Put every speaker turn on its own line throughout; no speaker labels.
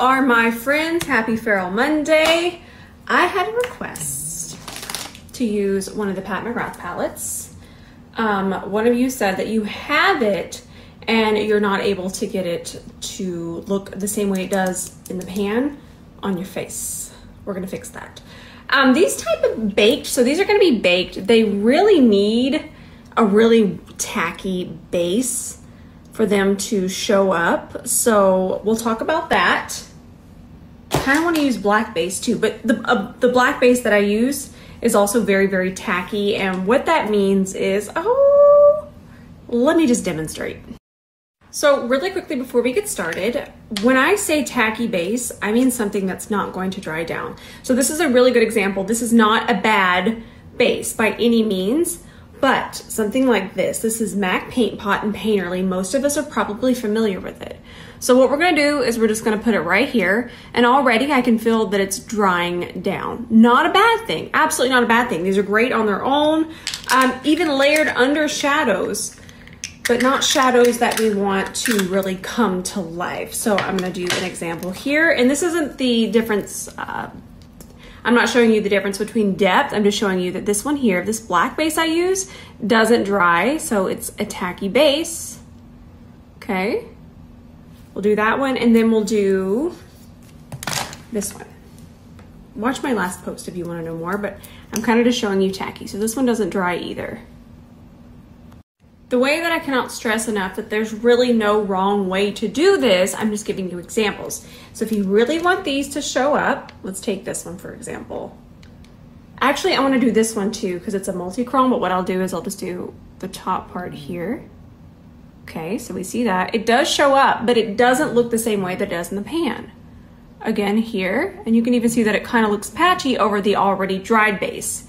are my friends? Happy Feral Monday. I had a request to use one of the Pat McGrath palettes. One of you said that you have it and you're not able to get it to look the same way it does in the pan on your face. We're gonna fix that. These type of baked, so these are gonna be baked. They really need a really tacky base for them to show up. So we'll talk about that. I kind of want to use black base too, but the black base that I use is also very, very tacky. And what that means is, let me just demonstrate. So really quickly before we get started, when I say tacky base, I mean something that's not going to dry down. So this is a really good example. This is not a bad base by any means, but something like this is MAC Paint Pot and Painterly. Most of us are probably familiar with it. So what we're gonna do is we're just gonna put it right here, and already I can feel that it's drying down. Not a bad thing, absolutely not a bad thing. These are great on their own, even layered under shadows, but not shadows that we want to really come to life. So I'm gonna do an example here, and this isn't the difference, I'm not showing you the difference between depth. I'm just showing you that this one here, this black base I use, doesn't dry, so it's a tacky base. Okay, we'll do that one, and then we'll do this one. Watch my last post if you want to know more, but I'm kind of just showing you tacky. So this one doesn't dry either. The way that I cannot stress enough that there's really no wrong way to do this, I'm just giving you examples. So if you really want these to show up, let's take this one for example. Actually, I want to do this one too because it's a multi-chrome, but what I'll do is I'll just do the top part here. Okay, so we see that. It does show up, but it doesn't look the same way that it does in the pan. Again here, and you can even see that it kind of looks patchy over the already dried base.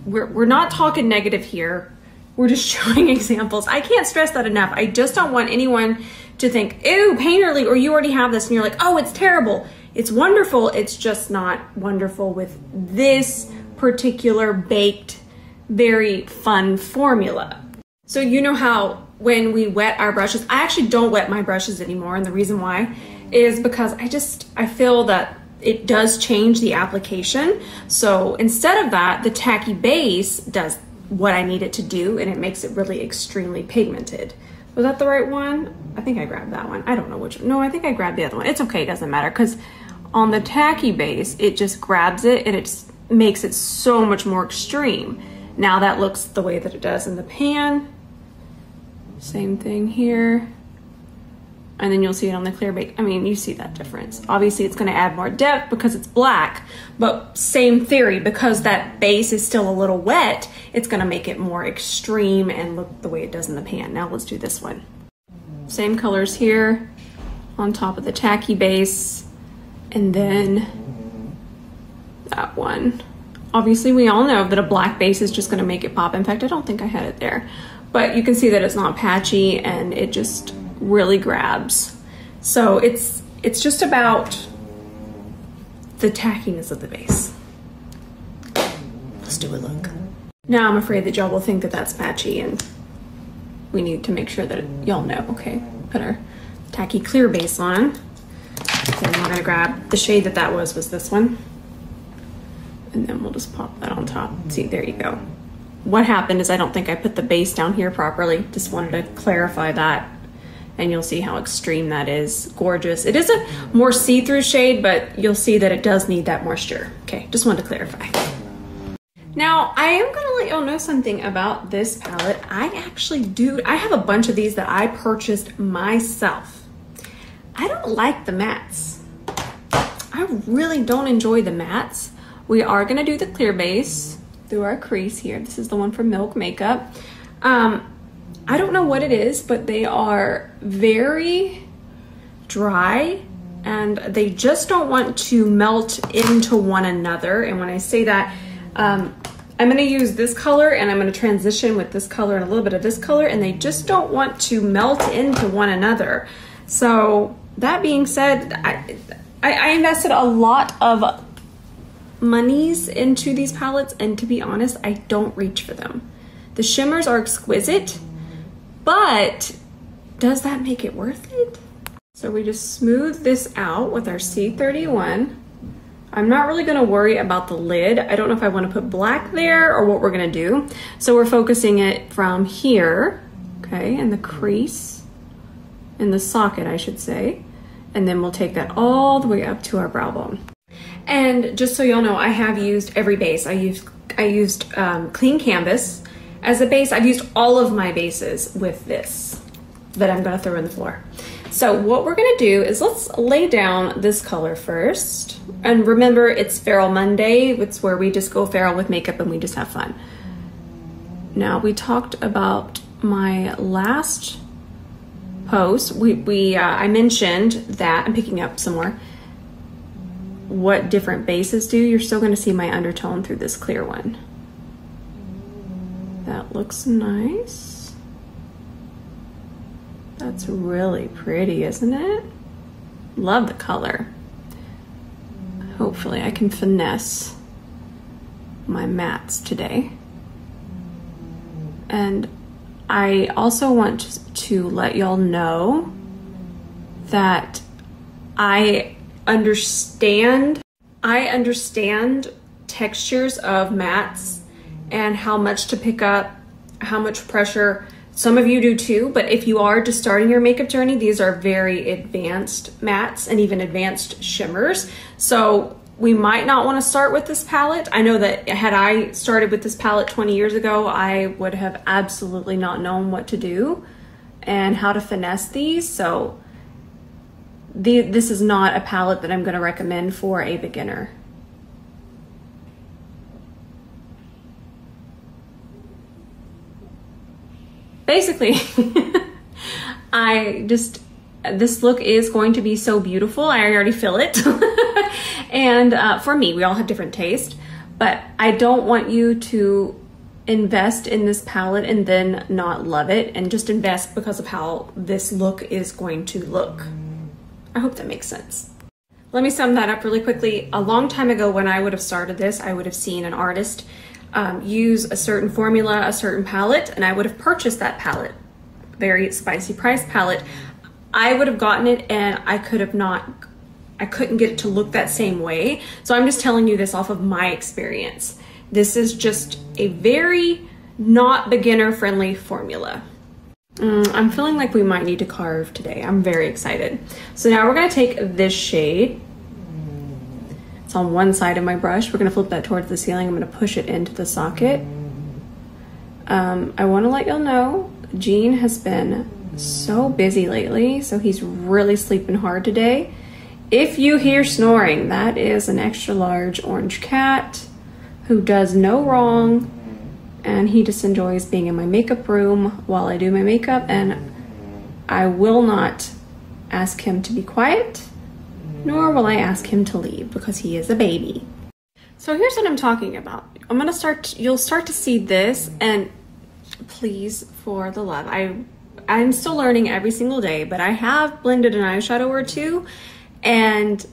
We're not talking negative here. We're just showing examples. I can't stress that enough. I just don't want anyone to think, ew, Painterly, or you already have this, and you're like, oh, it's terrible. It's wonderful. It's just not wonderful with this particular baked, very fun formula. So you know how when we wet our brushes, I actually don't wet my brushes anymore, and the reason why is because I feel that it does change the application. So instead of that, the tacky base does what I need it to do, and it makes it really extremely pigmented. Was that the right one? I think I grabbed that one. I don't know which one. No, I think I grabbed the other one. It's okay, it doesn't matter, because on the tacky base, it just grabs it and it makes it so much more extreme. Now that looks the way that it does in the pan. Same thing here. And then you'll see it on the clear bake. I mean, you see that difference. Obviously, it's gonna add more depth because it's black, but same theory, because that base is still a little wet, it's gonna make it more extreme and look the way it does in the pan. Now let's do this one. Same colors here on top of the tacky base, and then that one. Obviously, we all know that a black base is just gonna make it pop. In fact, I don't think I had it there, but you can see that it's not patchy and it just really grabs. So it's just about the tackiness of the base. Let's do a look. Now I'm afraid that y'all will think that that's patchy, and we need to make sure that y'all know. Okay, put our tacky clear base on. Then we're gonna grab the shade that was this one, and then we'll just pop that on top. See, there you go. What happened is I don't think I put the base down here properly. Just wanted to clarify that. And you'll see how extreme that is. Gorgeous. It is a more see-through shade, but you'll see that it does need that moisture. Okay, just wanted to clarify. Now, I am gonna let y'all know something about this palette. I have a bunch of these that I purchased myself. I don't like the mattes. I really don't enjoy the mattes. We are gonna do the clear base through our crease here. This is the one from Milk Makeup. I don't know what it is, but they are very dry and they just don't want to melt into one another. And when I say that, I'm gonna use this color and I'm gonna transition with this color and a little bit of this color, and they just don't want to melt into one another. So that being said, I invested a lot of monies into these palettes, and to be honest, I don't reach for them. The shimmers are exquisite, but does that make it worth it? So So we just smooth this out with our C31. I'm not really gonna worry about the lid. I don't know if I wanna put black there or what we're gonna do. So we're focusing it from here, okay, in the crease, in the socket, I should say. And then we'll take that all the way up to our brow bone. And just so y'all know, I have used every base. I used clean canvas as a base. I've used all of my bases with this that I'm gonna throw in the floor. So what we're gonna do is let's lay down this color first. And remember, it's Feral Monday. It's where we just go feral with makeup and we just have fun. Now, we talked about my last post. I mentioned that, I'm picking up some more, what different bases do. You're still gonna see my undertone through this clear one. That looks nice. That's really pretty, isn't it? Love the color. Hopefully I can finesse my mattes today. And I also want to let y'all know that I understand textures of mattes and how much to pick up, how much pressure. Some of you do too, but if you are just starting your makeup journey, these are very advanced mattes and even advanced shimmers. So we might not want to start with this palette. I know that had I started with this palette 20 years ago, I would have absolutely not known what to do and how to finesse these. So this is not a palette that I'm going to recommend for a beginner. Basically, this look is going to be so beautiful. I already feel it. And for me, we all have different taste, but I don't want you to invest in this palette and then not love it, and just invest because of how this look is going to look. I hope that makes sense. Let me sum that up really quickly. A long time ago when I would have started this, I would have seen an artist use a certain formula, a certain palette, and I would have purchased that palette, very spicy price palette. I would have gotten it and I couldn't get it to look that same way. So I'm just telling you this off of my experience. This is just a very not beginner friendly formula. I'm feeling like we might need to carve today. I'm very excited. So now we're gonna take this shade. It's on one side of my brush. We're gonna flip that towards the ceiling. I'm gonna push it into the socket. I wanna let y'all know, Gene has been so busy lately, so he's really sleeping hard today. If you hear snoring, that is an extra large orange cat who does no wrong, and he just enjoys being in my makeup room while I do my makeup, and I will not ask him to be quiet, nor will I ask him to leave because he is a baby. So here's what I'm talking about. You'll start to see this, and please, for the love, I'm still learning every single day, but I have blended an eyeshadow or two, and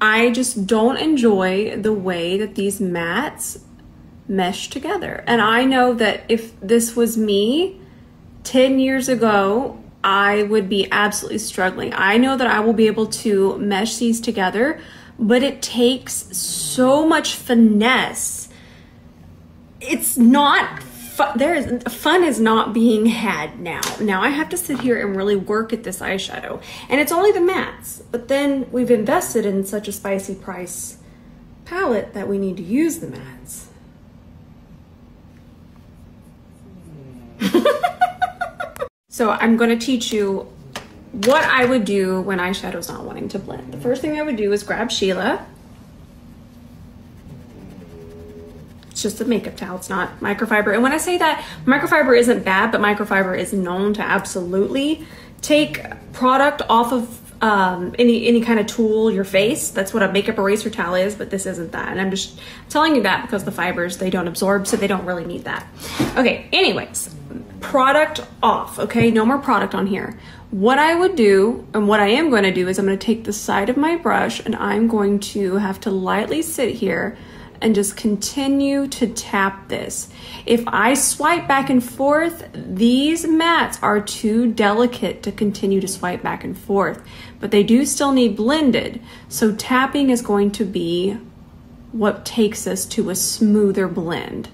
I just don't enjoy the way that these mattes mesh together. And I know that if this was me 10 years ago, I would be absolutely struggling. I know that I will be able to mesh these together, but it takes so much finesse. It's not fun. Fun is not being had now. Now I have to sit here and really work at this eyeshadow, and it's only the mattes, but then we've invested in such a spicy price palette that we need to use the mattes. So I'm going to teach you what I would do when eyeshadow's not wanting to blend. The first thing I would do is grab Sheila. It's just a makeup towel, it's not microfiber. And when I say that, microfiber isn't bad, but microfiber is known to absolutely take product off of any kind of tool, your face. That's what a makeup eraser towel is, but this isn't that. And I'm just telling you that because the fibers, they don't absorb, so they don't really need that. Okay, anyways, product off, okay? No more product on here. What I would do, and what I am going to do, is I'm going to take the side of my brush and I'm going to have to lightly sit here and just continue to tap this. If I swipe back and forth, these mattes are too delicate to continue to swipe back and forth. but they do still need blended. So tapping is going to be what takes us to a smoother blend.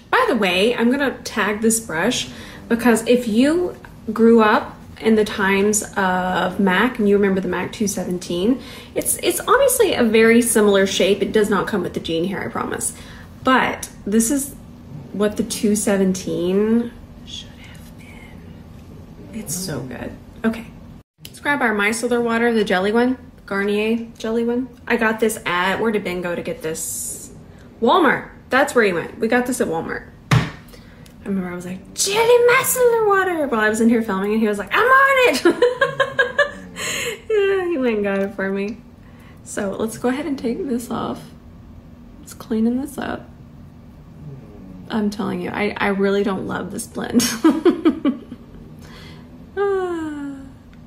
By the way, I'm gonna tag this brush because if you grew up in the times of MAC and you remember the MAC 217, it's obviously a very similar shape. It does not come with the jean hair, I promise. But this is what the 217 should have been. It's so good. Okay, let's grab our micellar water, the jelly one, Garnier jelly one. I got this at, where did Ben go to get this? Walmart. That's where he went. We got this at Walmart. I remember I was like, jelly micellar water, while I was in here filming, and he was like, I'm on it. Yeah, he went and got it for me. So let's go ahead and take this off. Let's cleaning this up. I'm telling you, I really don't love this blend.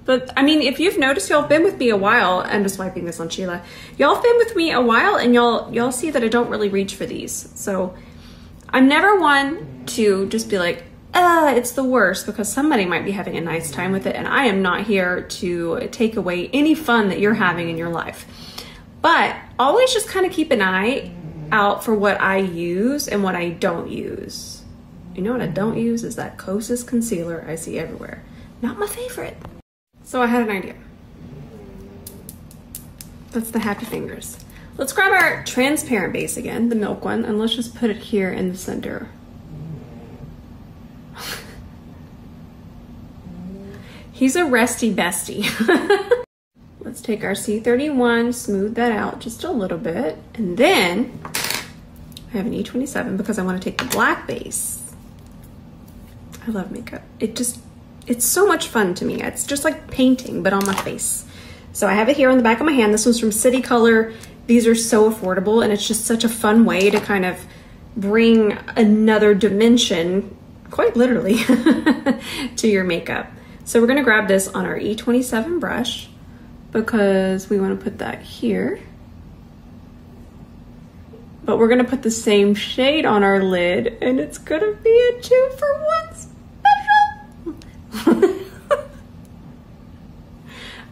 But I mean, if you've noticed, y'all have been with me a while. I'm just wiping this on Sheila. Y'all have been with me a while, and y'all see that I don't really reach for these. So I'm never one to just be like, it's the worst, because somebody might be having a nice time with it, and I am not here to take away any fun that you're having in your life. But always just kind of keep an eye out for what I use and what I don't use. You know what I don't use is that Kosas concealer I see everywhere. Not my favorite. So I had an idea. That's the Happy Fingers. Let's grab our transparent base again, the milk one, and let's just put it here in the center. He's a resty bestie. Let's take our C31, smooth that out just a little bit, and then I have an E27 because I want to take the black base. I love makeup. It's so much fun to me. It's just like painting, but on my face. So I have it here on the back of my hand. This one's from City Color. These are so affordable, and it's just such a fun way to kind of bring another dimension, quite literally, to your makeup. So we're gonna grab this on our E27 brush because we wanna put that here. But we're gonna put the same shade on our lid, and it's gonna be a 2-for-1 special.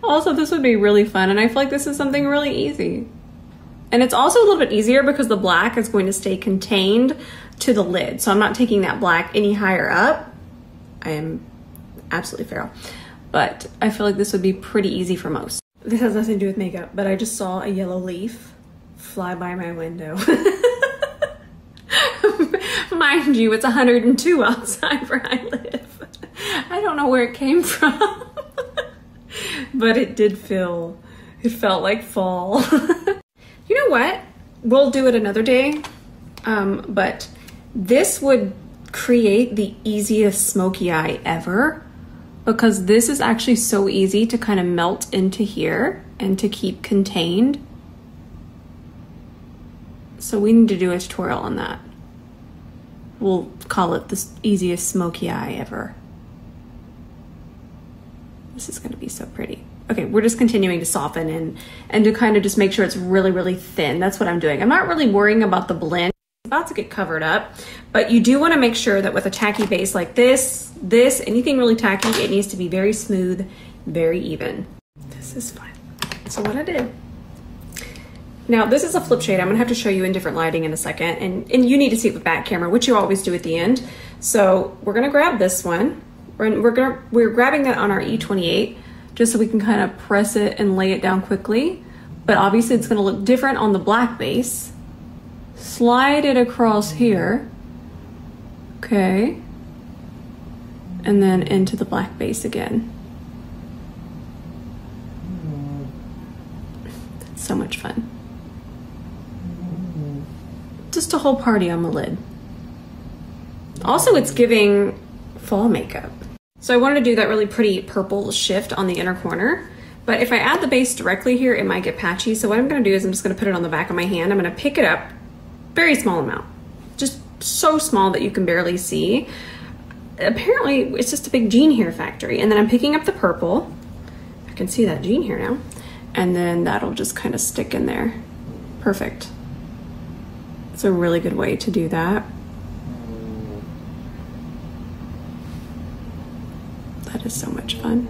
Also, this would be really fun, and I feel like this is something really easy. And it's also a little bit easier because the black is going to stay contained to the lid. So I'm not taking that black any higher up. I am absolutely feral. But I feel like this would be pretty easy for most. This has nothing to do with makeup, but I just saw a yellow leaf fly by my window. Mind you, it's 102 outside where I live. I don't know where it came from, but it felt like fall. You know what? We'll do it another day, but this would create the easiest smoky eye ever, because this is actually so easy to kind of melt into here and to keep contained. So we need to do a tutorial on that. We'll call it the easiest smoky eye ever. This is gonna be so pretty. Okay, we're just continuing to soften and to kind of just make sure it's really, really thin. That's what I'm doing. I'm not really worrying about the blend. It's about to get covered up, but you do want to make sure that with a tacky base like this, anything really tacky, it needs to be very smooth, very even. This is fun. So what I did. Now this is a flip shade. I'm gonna have to show you in different lighting in a second, and you need to see it with back camera, which you always do at the end. So we're gonna grab this one. We're grabbing that on our E28. Just so we can kind of press it and lay it down quickly. But obviously it's gonna look different on the black base. Slide it across here. Okay. And then into the black base again. That's so much fun. Just a whole party on the lid. Also, it's giving fall makeup. So I wanted to do that really pretty purple shift on the inner corner, but if I add the base directly here, it might get patchy. So what I'm gonna do is I'm just gonna put it on the back of my hand. I'm gonna pick it up, very small amount, just so small that you can barely see. Apparently it's just a big jean hair factory. And then I'm picking up the purple. I can see that jean hair now. And then that'll just kind of stick in there. Perfect. It's a really good way to do that. That is so much fun.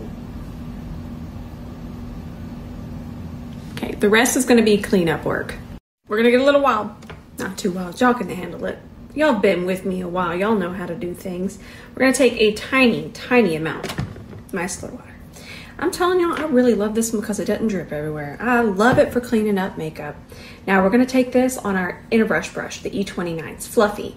Okay, the rest is gonna be cleanup work. We're gonna get a little wild. Not too wild, y'all can handle it. Y'all been with me a while, y'all know how to do things. We're gonna take a tiny amount of micellar water. I'm telling y'all, I really love this one because it doesn't drip everywhere. I love it for cleaning up makeup. Now we're gonna take this on our inner brush, the E29. It's fluffy.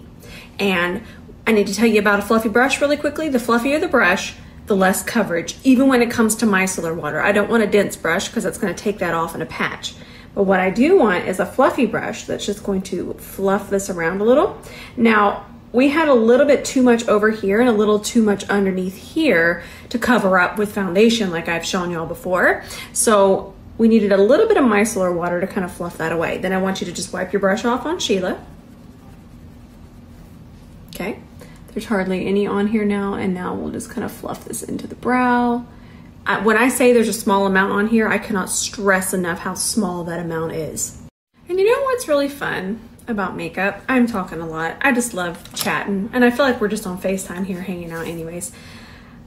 And I need to tell you about a fluffy brush really quickly. The fluffier the brush, the less coverage, even when it comes to micellar water. I don't want a dense brush because it's gonna take that off in a patch. But what I do want is a fluffy brush that's just going to fluff this around a little. Now, we had a little bit too much over here and a little too much underneath here to cover up with foundation like I've shown y'all before. So we needed a little bit of micellar water to kind of fluff that away. Then I want you to just wipe your brush off on Sheila. Okay, there's hardly any on here now, and now we'll just kind of fluff this into the brow. When I say there's a small amount on here, I cannot stress enough how small that amount is. And you know what's really fun about makeup? I'm talking a lot. I just love chatting, and I feel like we're just on FaceTime here hanging out anyways.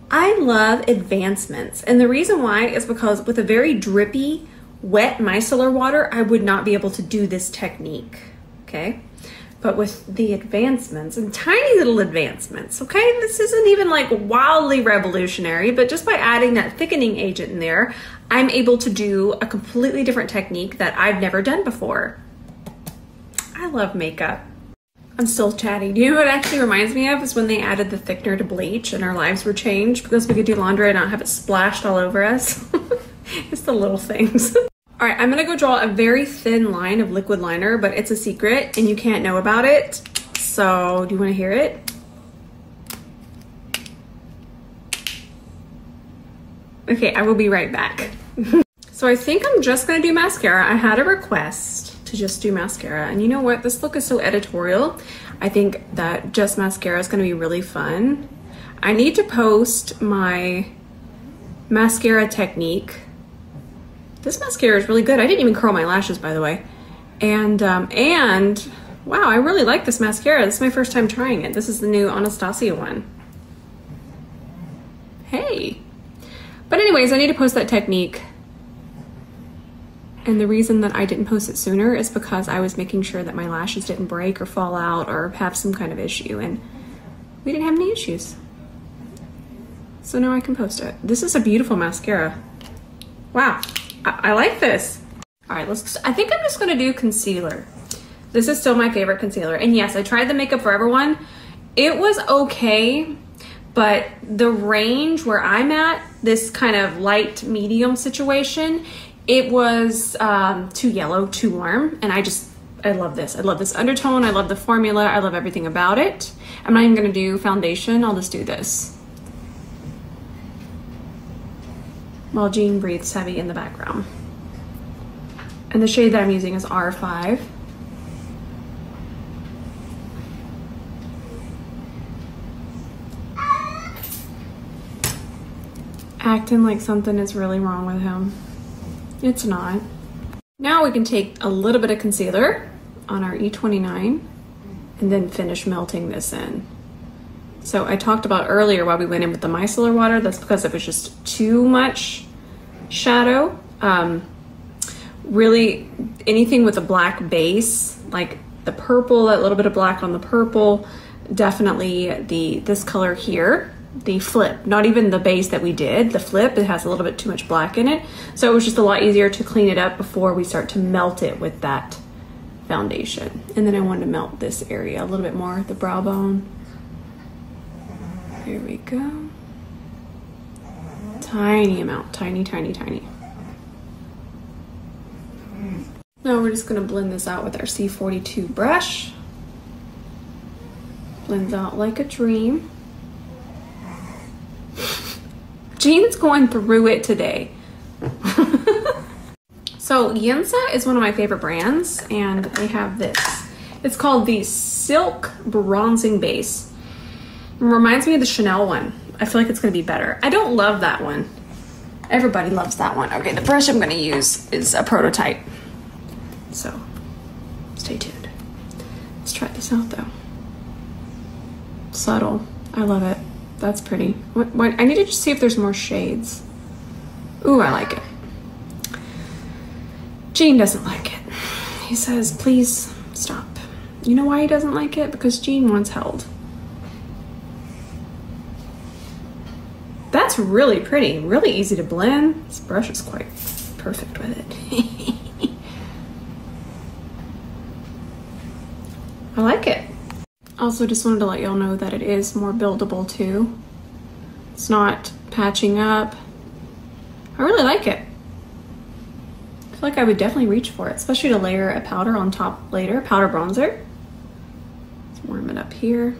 I love advancements, and the reason why is because with a very drippy, wet micellar water, I would not be able to do this technique, okay? But with the advancements, and tiny little advancements, okay? This isn't even like wildly revolutionary, but just by adding that thickening agent in there, I'm able to do a completely different technique that I've never done before. I love makeup. I'm still chatting. You know what it actually reminds me of is when they added the thickener to bleach and our lives were changed because we could do laundry and not have it splashed all over us. It's the little things. All right, I'm gonna go draw a very thin line of liquid liner, but it's a secret and you can't know about it. So do you wanna hear it? Okay, I will be right back. So I think I'm just gonna do mascara. I had a request to just do mascara, and you know what? This look is so editorial. I think that just mascara is gonna be really fun. I need to post my mascara technique. This mascara is really good. I didn't even curl my lashes, by the way. And wow, I really like this mascara. This is my first time trying it. This is the new Anastasia one. Hey. But anyways, I need to post that technique. And the reason that I didn't post it sooner is because I was making sure that my lashes didn't break or fall out or have some kind of issue, and we didn't have any issues. So now I can post it. This is a beautiful mascara. Wow. I like this. All right, I think I'm just gonna do concealer. This is still my favorite concealer. And yes, I tried the Makeup Forever one. It was okay, but the range where I'm at, this kind of light medium situation, it was too yellow, too warm. And I love this. I love this undertone. I love the formula. I love everything about it. I'm not even gonna do foundation. I'll just do this. While Jean breathes heavy in the background. And the shade that I'm using is R5. Acting like something is really wrong with him. It's not. Now we can take a little bit of concealer on our E29 and then finish melting this in. So I talked about earlier why we went in with the micellar water. That's because it was just too much shadow. Really, anything with a black base, like the purple, that little bit of black on the purple, definitely this color here, the flip, not even the base that we did, the flip, it has a little bit too much black in it. So it was just a lot easier to clean it up before we start to melt it with that foundation. And then I wanted to melt this area a little bit more, the brow bone. Here we go. Tiny amount, tiny, tiny, tiny. Now we're just gonna blend this out with our C42 brush. Blends out like a dream. Jean's going through it today. So Yensa is one of my favorite brands, and they have this. It's called the Silk Bronzing Base. It reminds me of the Chanel one. I feel like it's gonna be better. I don't love that one. Everybody loves that one. Okay, the brush I'm gonna use is a prototype. So, stay tuned. Let's try this out though. Subtle, I love it. That's pretty. What, I need to just see if there's more shades. Ooh, I like it. Gene doesn't like it. He says, please stop. You know why he doesn't like it? Because Gene wants held. That's really pretty, really easy to blend. This brush is quite perfect with it. I like it. Also just wanted to let y'all know that it is more buildable too. It's not patching up. I really like it. I feel like I would definitely reach for it, especially to layer a powder on top later, powder bronzer. Let's warm it up here.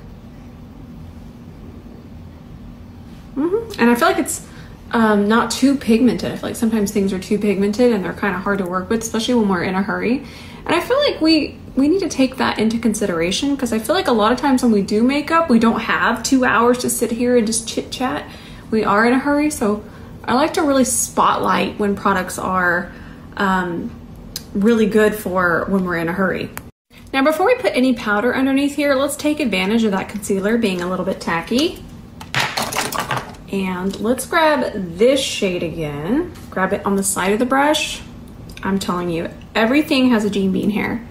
And I feel like it's not too pigmented. I feel like sometimes things are too pigmented and they're kind of hard to work with, especially when we're in a hurry. And I feel like we need to take that into consideration, because I feel like a lot of times when we do makeup, we don't have 2 hours to sit here and just chit chat. We are in a hurry. So I like to really spotlight when products are really good for when we're in a hurry. Now, before we put any powder underneath here, let's take advantage of that concealer being a little bit tacky. And let's grab this shade again. Grab it on the side of the brush. I'm telling you, everything has a Gene Bean hair.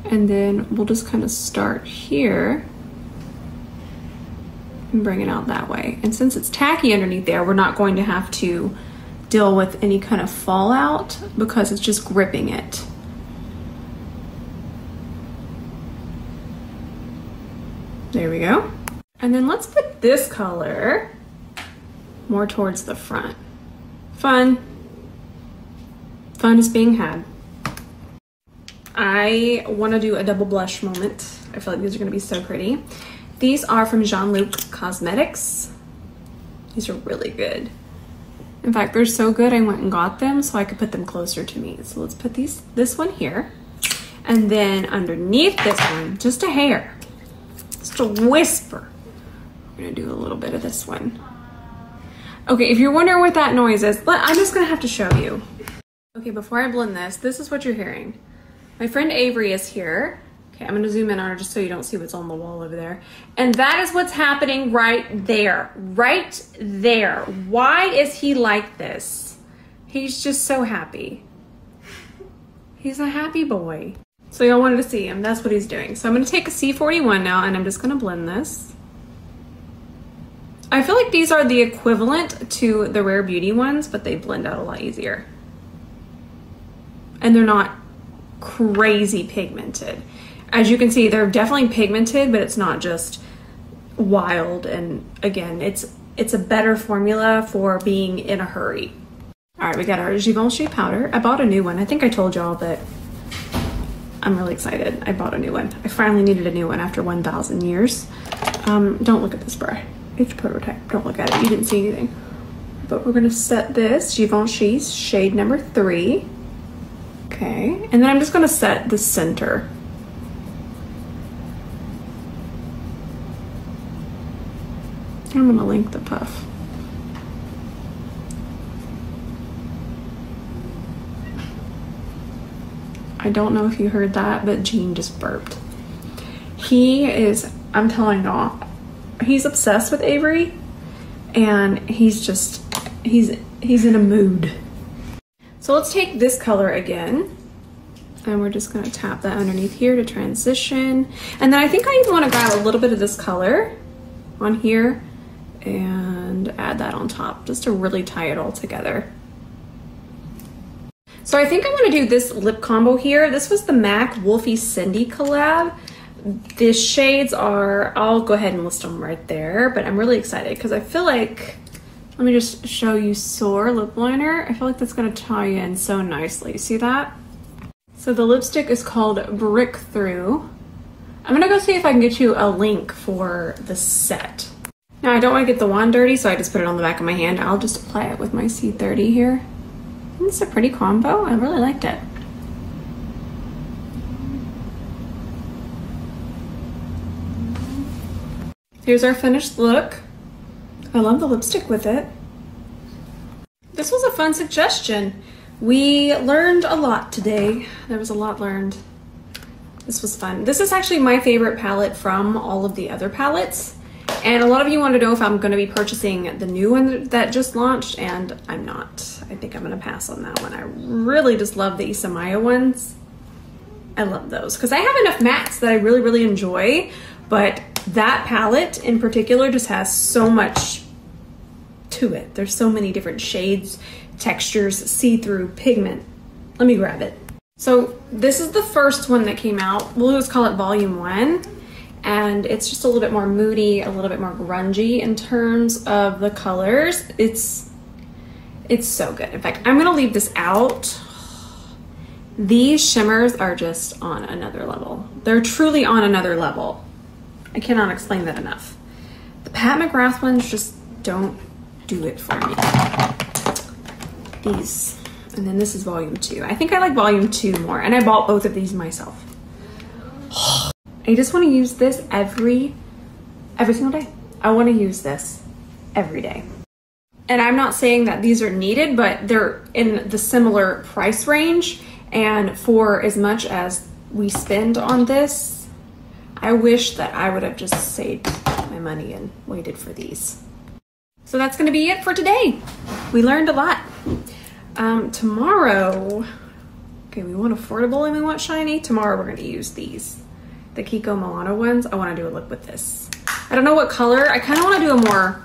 And then we'll just kind of start here and bring it out that way. And since it's tacky underneath there, we're not going to have to deal with any kind of fallout because it's just gripping it. There we go. And then let's put this color more towards the front. Fun is being had. I want to do a double blush moment. I feel like these are going to be so pretty. These are from Jean-Luc Cosmetics. These are really good. In fact, they're so good I went and got them so I could put them closer to me. So let's put this one here. And then underneath this one, just a hair, just a whisper, we're going to do a little bit of this one. Okay, if you're wondering what that noise is, I'm just going to have to show you. Okay, before I blend this is what you're hearing. My friend Avery is here. Okay, I'm gonna zoom in on her just so you don't see what's on the wall over there. And that is what's happening right there. Right there. Why is he like this? He's just so happy. He's a happy boy. So y'all wanted to see him. That's what he's doing. So I'm gonna take a C41 now and I'm just gonna blend this. I feel like these are the equivalent to the Rare Beauty ones, but they blend out a lot easier. And they're not crazy pigmented. As you can see, they're definitely pigmented, but it's not just wild. And again, it's a better formula for being in a hurry. All right, we got our Givenchy powder. I bought a new one. I think I told y'all, but I'm really excited. I bought a new one. I finally needed a new one after 1,000 years. Don't look at this brush. It's prototype. Don't look at it. You didn't see anything. But we're gonna set this Givenchy's shade number 3. Okay, and then I'm just gonna set the center. I'm gonna link the puff. I don't know if you heard that, but Gene just burped. He is, I'm telling y'all, he's obsessed with Avery, and he's in a mood. So let's take this color again, and we're just gonna tap that underneath here to transition. And then I think I even wanna grab a little bit of this color on here and add that on top, just to really tie it all together. So I think I wanna do this lip combo here. This was the MAC Wolfie Cindy collab. The shades are, I'll go ahead and list them right there, but I'm really excited because I feel like, let me just show you Soar lip liner. I feel like that's gonna tie in so nicely. See that? So the lipstick is called Brick Through. I'm gonna go see if I can get you a link for the set. Now I don't wanna get the wand dirty, so I just put it on the back of my hand. I'll just apply it with my C30 here. And it's a pretty combo. I really liked it. Here's our finished look. I love the lipstick with it. This was a fun suggestion. We learned a lot today. There was a lot learned. This was fun. This is actually my favorite palette from all of the other palettes. And a lot of you want to know if I'm going to be purchasing the new one that just launched, and I'm not. I think I'm going to pass on that one. I really just love the Isamaya ones. I love those because I have enough mattes that I really, really enjoy, but that palette in particular just has so much to it. There's so many different shades, textures, see-through, pigment. Let me grab it. So this is the first one that came out. We'll just call it volume 1. And it's just a little bit more moody, a little bit more grungy in terms of the colors. It's so good. In fact, I'm gonna leave this out. These shimmers are just on another level. They're truly on another level. I cannot explain that enough. The Pat McGrath ones just don't do it for me. These, and then this is volume 2. I think I like volume 2 more, and I bought both of these myself. I just want to use this every single day. I want to use this every day. And I'm not saying that these are needed, but they're in the similar price range. And for as much as we spend on this, I wish that I would have just saved my money and waited for these. So that's going to be it for today. We learned a lot. Tomorrow, okay, we want affordable and we want shiny. Tomorrow we're going to use these, the Kiko Milano ones. I want to do a look with this. I don't know what color. I kind of want to do a more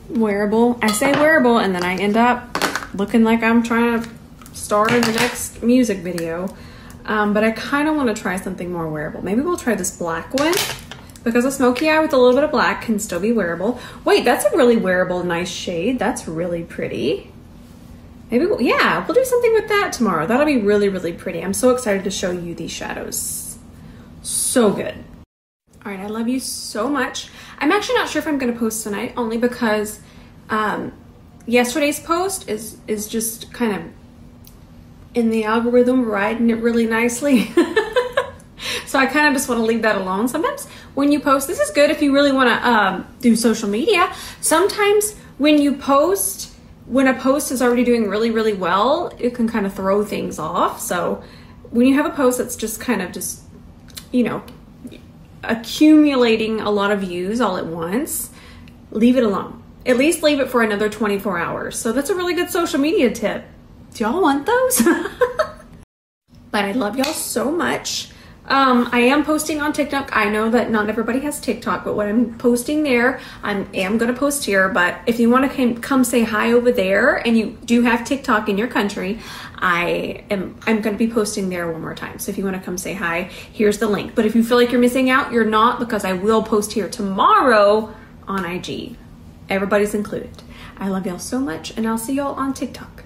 wearable. I say wearable and then I end up looking like I'm trying to star in the next music video. But I kind of want to try something more wearable. Maybe we'll try this black one because a smoky eye with a little bit of black can still be wearable. Wait, that's a really wearable, nice shade. That's really pretty. Maybe, we'll do something with that tomorrow. That'll be really, really pretty. I'm so excited to show you these shadows. So good. All right, I love you so much. I'm actually not sure if I'm gonna post tonight, only because yesterday's post is just kind of in the algorithm, riding it really nicely. So I kind of just want to leave that alone. Sometimes when you post, this is good if you really want to do social media. Sometimes when you post, when a post is already doing really, really well, it can kind of throw things off. So when you have a post that's just kind of just, you know, accumulating a lot of views all at once, leave it alone. At least leave it for another 24 hours. So that's a really good social media tip. Do y'all want those? But I love y'all so much. I am posting on TikTok. I know that not everybody has TikTok, but what I'm posting there, I am going to post here. But if you want to come say hi over there and you do have TikTok in your country, I'm going to be posting there one more time. So if you want to come say hi, here's the link. But if you feel like you're missing out, you're not, because I will post here tomorrow on IG. Everybody's included. I love y'all so much, and I'll see y'all on TikTok.